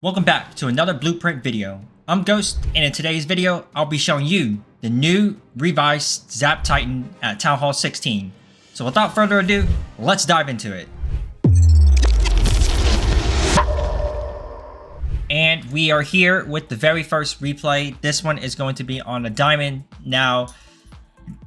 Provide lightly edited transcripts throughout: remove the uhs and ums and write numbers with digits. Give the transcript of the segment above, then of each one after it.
Welcome back to another Blueprint video. I'm Ghost, and in today's video, I'll be showing you the new revised Zap Titan at Town Hall 16. So without further ado, let's dive into it. And we are here with the very first replay. This one is going to be on a diamond. Now,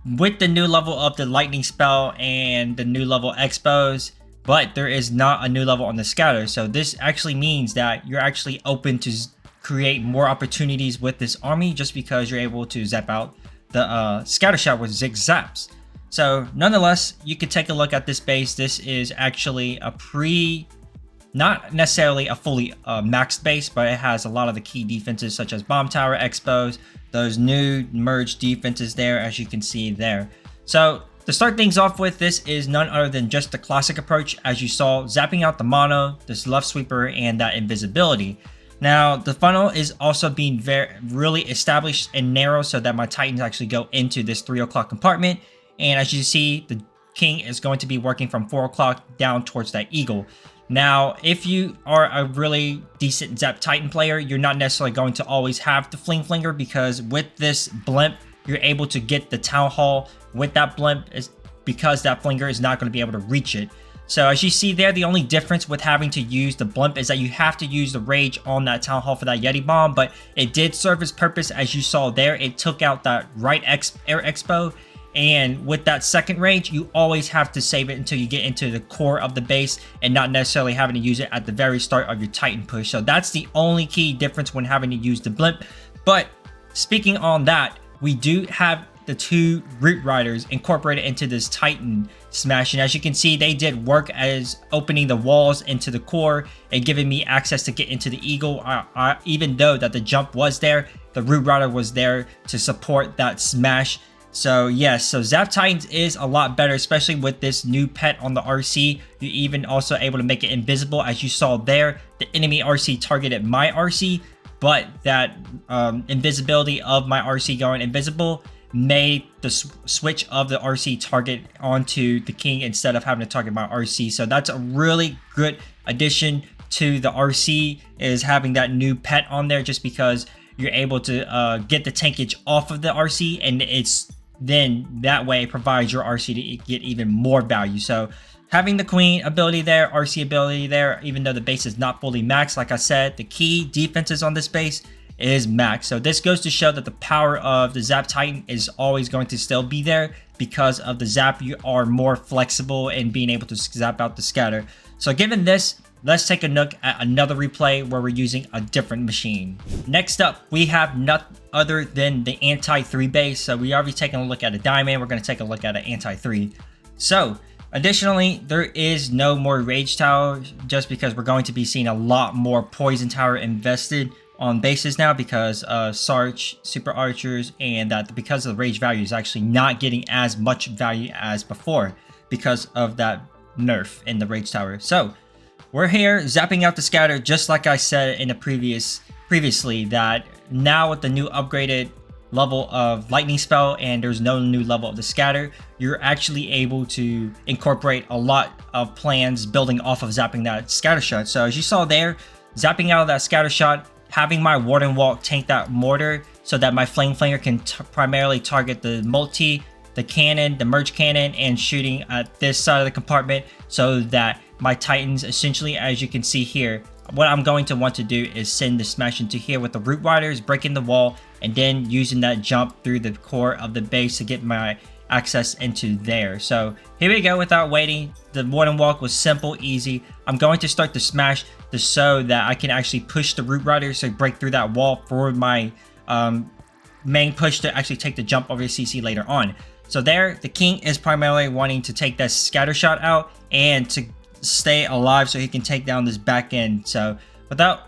with the new level of the lightning spell and the new level expos, but there is not a new level on the scatter. So this actually means that you're actually open to create more opportunities with this army just because you're able to zap out the scatter shot with Zig Zaps. So nonetheless, you can take a look at this base. This is actually a not necessarily a fully maxed base, but it has a lot of the key defenses such as bomb tower expos, those new merged defenses there, as you can see there. So to start things off with, this is none other than just the classic approach, as you saw, zapping out the mono, this left sweeper, and that invisibility. Now, the funnel is also being really established and narrow so that my Titans actually go into this 3 o'clock compartment. And as you see, the King is going to be working from 4 o'clock down towards that Eagle. Now, if you are a really decent Zap Titan player, you're not necessarily going to always have the Fling Flinger, because with this blimp, you're able to get the Town Hall with that blimp because that Flinger is not going to be able to reach it. So as you see there, the only difference with having to use the blimp is that you have to use the rage on that Town Hall for that Yeti bomb, but it did serve its purpose. As you saw there, it took out that right air expo, and with that second rage, you always have to save it until you get into the core of the base and not necessarily having to use it at the very start of your Titan push. So that's the only key difference when having to use the blimp. But speaking on that, we do have the 2 Root Riders incorporated into this Titan smash, and as you can see, they did work as opening the walls into the core and giving me access to get into the Eagle. Even though that the jump was there, the Root Rider was there to support that smash. So yes, so Zap Titans is a lot better, especially with this new pet on the RC. You're even also able to make it invisible. As you saw there, the enemy RC targeted my RC, but that invisibility of my RC going invisible made the switch of the RC target onto the King instead of having to target my RC. So that's a really good addition to the RC, is having that new pet on there, just because you're able to get the tankage off of the RC, and it's then that way it provides your RC to get even more value. So having the Queen ability there, RC ability there, even though the base is not fully maxed, like I said, the key defenses on this base is max. So this goes to show that the power of the Zap Titan is always going to still be there because of the Zap. You are more flexible in being able to zap out the scatter. So given this, let's take a look at another replay where we're using a different machine. Next up, we have none other than the anti-3 base. So we already taken a look at a diamond. We're going to take a look at an anti-3. So additionally, there is no more rage tower, just because we're going to be seeing a lot more poison tower invested on bases now, because Sarge, Super Archers, and that because of the rage value is actually not getting as much value as before because of that nerf in the rage tower. So we're here zapping out the scatter, just like I said in the previously, that now with the new upgraded level of lightning spell and there's no new level of the scatter, you're actually able to incorporate a lot of plans building off of zapping that scatter shot. So as you saw there, zapping out of that scatter shot, having my Warden Walk tank that mortar so that my Flame Flinger can primarily target the multi, the cannon, the merge cannon, and shooting at this side of the compartment, so that my Titans, essentially, as you can see here, what I'm going to want to do is send the smash into here with the Root Riders, breaking the wall, and then using that jump through the core of the base to get my access into there. So here we go. Without waiting, the Warden Walk was simple, easy. I'm going to start the smash so that I can actually push the Root Riders to break through that wall for my main push to actually take the jump over the CC later on. So there, the King is primarily wanting to take that scatter shot out and to stay alive so he can take down this back end. So without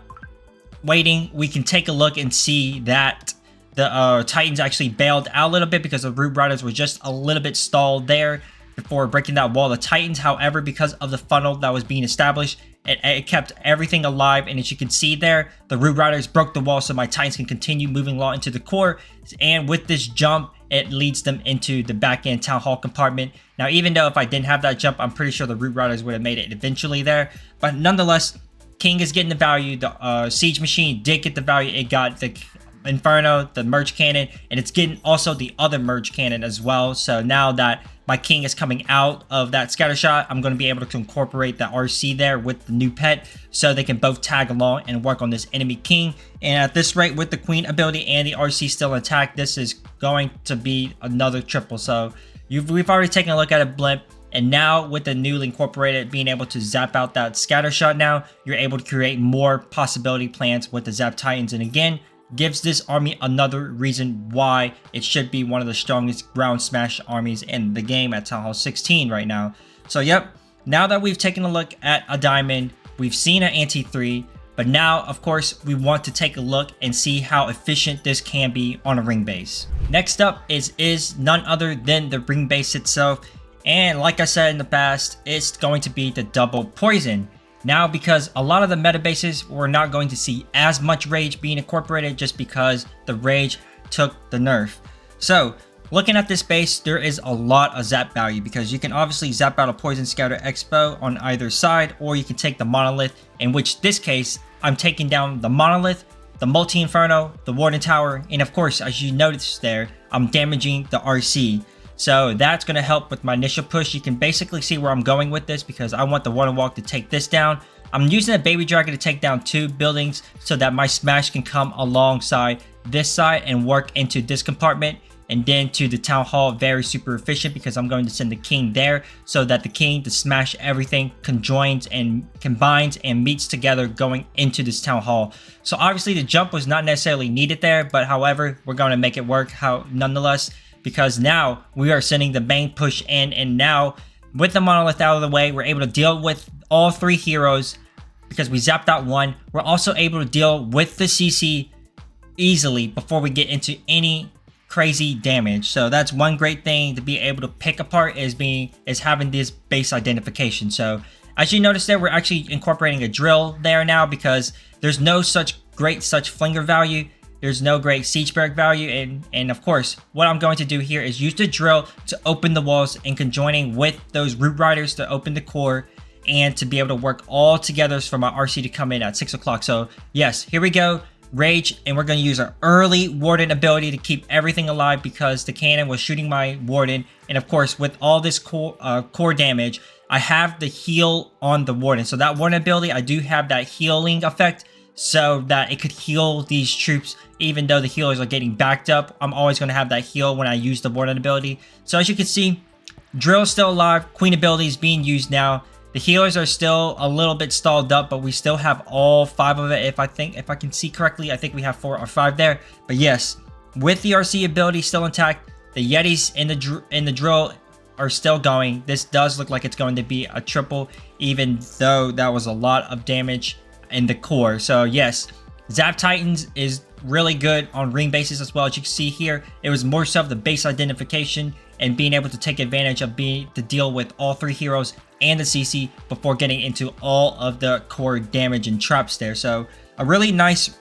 waiting, we can take a look and see that the Titans actually bailed out a little bit because the Root Riders were just a little bit stalled there before breaking that wall. The Titans, however, because of the funnel that was being established, it kept everything alive, and as you can see there, the Root Riders broke the wall so my Titans can continue moving along into the core, and with this jump, it leads them into the back end Town Hall compartment. Now, even though if I didn't have that jump, I'm pretty sure the Root Riders would have made it eventually there, but nonetheless, King is getting the value. The Siege Machine did get the value. It got the Inferno, the Merge Cannon, and it's getting also the other Merge Cannon as well. So now that my King is coming out of that Scatter Shot, I'm going to be able to incorporate the RC there with the new pet, so they can both tag along and work on this enemy King. And at this rate, with the Queen ability and the RC still intact, this is going to be another triple. So we've already taken a look at a blimp. And now with the newly incorporated being able to zap out that Scatter Shot, now you're able to create more possibility plans with the Zap Titans. And again, gives this army another reason why it should be one of the strongest ground smash armies in the game at Town Hall 16 right now. So yep, now that we've taken a look at a diamond, we've seen an anti-3, but now of course we want to take a look and see how efficient this can be on a ring base. Next up is none other than the ring base itself, and like I said in the past, it's going to be the double poison. Now, because a lot of the meta bases, we're not going to see as much Rage being incorporated just because the Rage took the nerf. So, looking at this base, there is a lot of zap value because you can obviously zap out a Poison Scouter Expo on either side, or you can take the Monolith, in which this case, I'm taking down the Monolith, the Multi-Inferno, the Warden Tower, and of course, as you noticed there, I'm damaging the RC. So that's going to help with my initial push. You can basically see where I'm going with this because I want the Warden Walk to take this down. I'm using a Baby Dragon to take down 2 buildings so that my smash can come alongside this side and work into this compartment, and then to the Town Hall. Very super efficient because I'm going to send the King there so that the King, to smash everything, conjoins and combines and meets together going into this Town Hall. So obviously the jump was not necessarily needed there, but however, we're going to make it work nonetheless. Because now we are sending the main push in, and now with the Monolith out of the way, we're able to deal with all 3 heroes because we zapped out 1. We're also able to deal with the CC easily before we get into any crazy damage. So that's one great thing to be able to pick apart is having this base identification. So as you notice there, we're actually incorporating a drill there now because there's no such flinger value. There's no great siege barrack value, and of course, what I'm going to do here is use the drill to open the walls and conjoining with those Root Riders to open the core and to be able to work all together for my RC to come in at 6 o'clock. So yes, here we go, Rage, and we're going to use our early Warden ability to keep everything alive because the cannon was shooting my Warden, and of course, with all this core damage, I have the heal on the Warden. So that Warden ability, I do have that healing effect, so that it could heal these troops even though the healers are getting backed up. I'm always going to have that heal when I use the Warden ability. So as you can see, Drill is still alive. Queen ability is being used now. The healers are still a little bit stalled up, but we still have all 5 of it. If I can see correctly, I think we have 4 or 5 there. But yes, with the RC ability still intact, the Yetis in the Drill are still going. This does look like it's going to be a triple, even though that was a lot of damage in the core. So yes, Zap Titans is really good on ring bases as well. As you can see here, it was more so of the base identification and being able to take advantage of to deal with all 3 heroes and the CC before getting into all of the core damage and traps there. So a really nice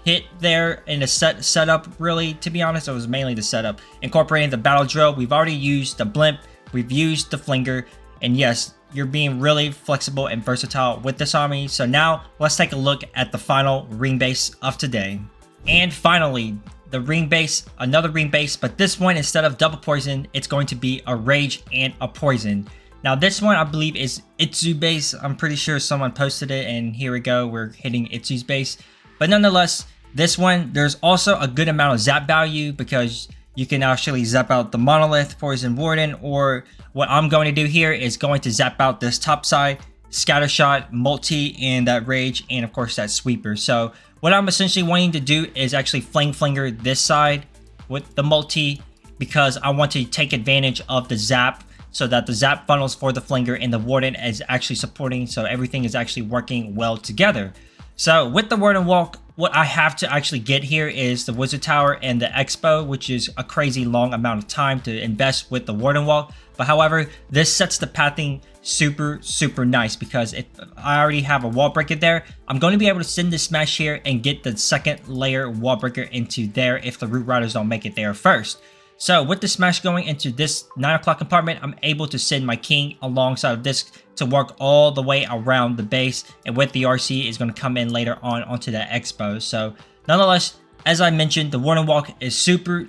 hit there in the setup, really, to be honest. It was mainly the setup. Incorporating the battle drill, we've already used the blimp, we've used the flinger, and yes, you're being really flexible and versatile with this army. So now let's take a look at the final ring base of today. And finally, the ring base, another ring base, but this one, instead of double poison, it's going to be a Rage and a Poison. Now this one I believe is Itsu base. I'm pretty sure someone posted it, and here we go, we're hitting Itsu's base. But nonetheless, this one, there's also a good amount of zap value because you can actually zap out the Monolith, Poison Warden, or what I'm going to do here is going to zap out this top side, Scatter Shot, Multi, and that Rage, and of course that Sweeper. So what I'm essentially wanting to do is actually Flinger this side with the Multi because I want to take advantage of the zap so that the zap funnels for the Flinger and the Warden is actually supporting, so everything is actually working well together. So with the Warden Walk, what I have to actually get here is the Wizard Tower and the Expo, which is a crazy long amount of time to invest with the Warden Walk. But however, this sets the pathing super nice because if I already have a wall breaker there, I'm going to be able to send this smash here and get the second layer wall breaker into there if the Root Riders don't make it there first. So with the smash going into this 9 o'clock compartment, I'm able to send my king alongside of this to work all the way around the base. And with the RC is going to come in later on onto the Expo. So nonetheless, as I mentioned, the Warden Walk is super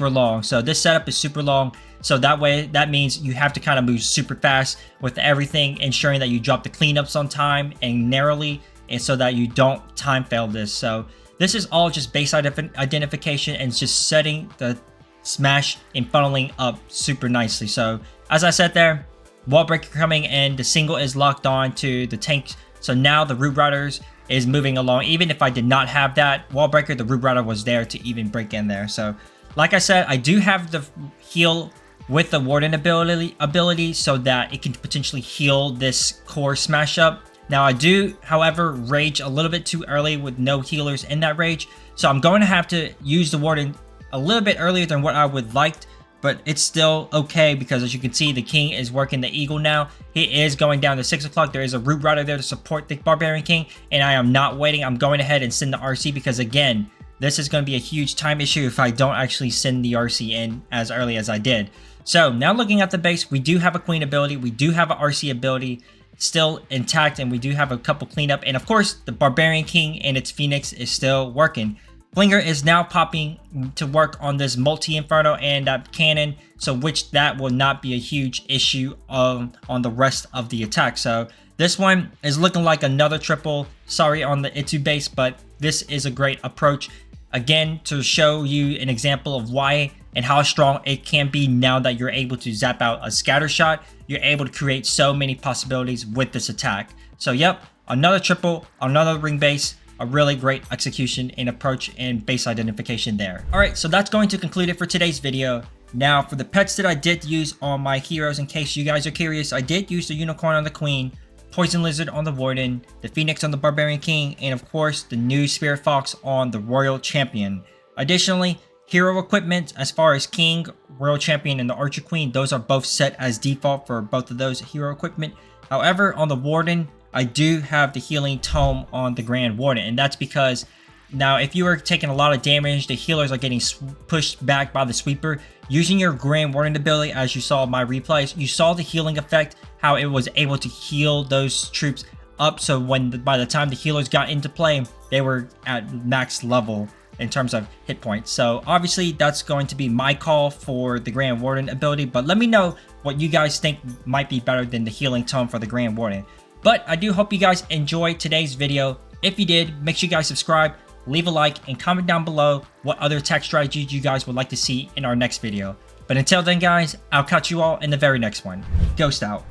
long. So this setup is super long. So that means you have to kind of move super fast with everything, ensuring that you drop the cleanups on time and narrowly, and so that you don't time fail this. So this is all just base identification and just setting the smash and funneling up super nicely. So as I said there, wall breaker coming in, the single is locked on to the tank. So now the Root Riders is moving along. Even if I did not have that wall breaker, the Root Rider was there to even break in there. So like I said, I do have the heal with the Warden ability so that it can potentially heal this core smash up. Now I do, however, rage a little bit too early with no healers in that rage. So I'm going to have to use the Warden a little bit earlier than what I would liked, but it's still okay because as you can see, the king is working the eagle now. He is going down to 6 o'clock. There is a Root Rider there to support the Barbarian King, and I am not waiting. I'm going ahead and send the RC because again, this is going to be a huge time issue if I don't actually send the RC in as early as I did. So now looking at the base, we do have a Queen ability. We do have an RC ability still intact, and we do have a couple cleanup. And of course, the Barbarian King and its Phoenix is still working. Flinger is now popping to work on this multi-inferno and that cannon, so which that will not be a huge issue on the rest of the attack. So this one is looking like another triple. Sorry on the Itu base, but this is a great approach. Again, to show you an example of why and how strong it can be now that you're able to zap out a scatter shot. You're able to create so many possibilities with this attack. So yep, another triple, another ring base. A really great execution and approach and base identification there. Alright, so that's going to conclude it for today's video. Now, for the pets that I did use on my heroes, in case you guys are curious, I did use the Unicorn on the Queen, Poison Lizard on the Warden, the Phoenix on the Barbarian King, and of course, the new Spirit Fox on the Royal Champion. Additionally, hero equipment as far as King, Royal Champion, and the Archer Queen, those are both set as default for both of those hero equipment. However, on the Warden, I do have the Healing Tome on the Grand Warden, and that's because now if you are taking a lot of damage, the healers are getting pushed back by the sweeper. Using your Grand Warden ability, as you saw in my replays, you saw the healing effect, how it was able to heal those troops up, so by the time the healers got into play, they were at max level in terms of hit points. So obviously that's going to be my call for the Grand Warden ability, but let me know what you guys think might be better than the Healing Tome for the Grand Warden. But I do hope you guys enjoyed today's video. If you did, make sure you guys subscribe, leave a like, and comment down below what other attack strategies you guys would like to see in our next video. But until then guys, I'll catch you all in the very next one. Ghost out.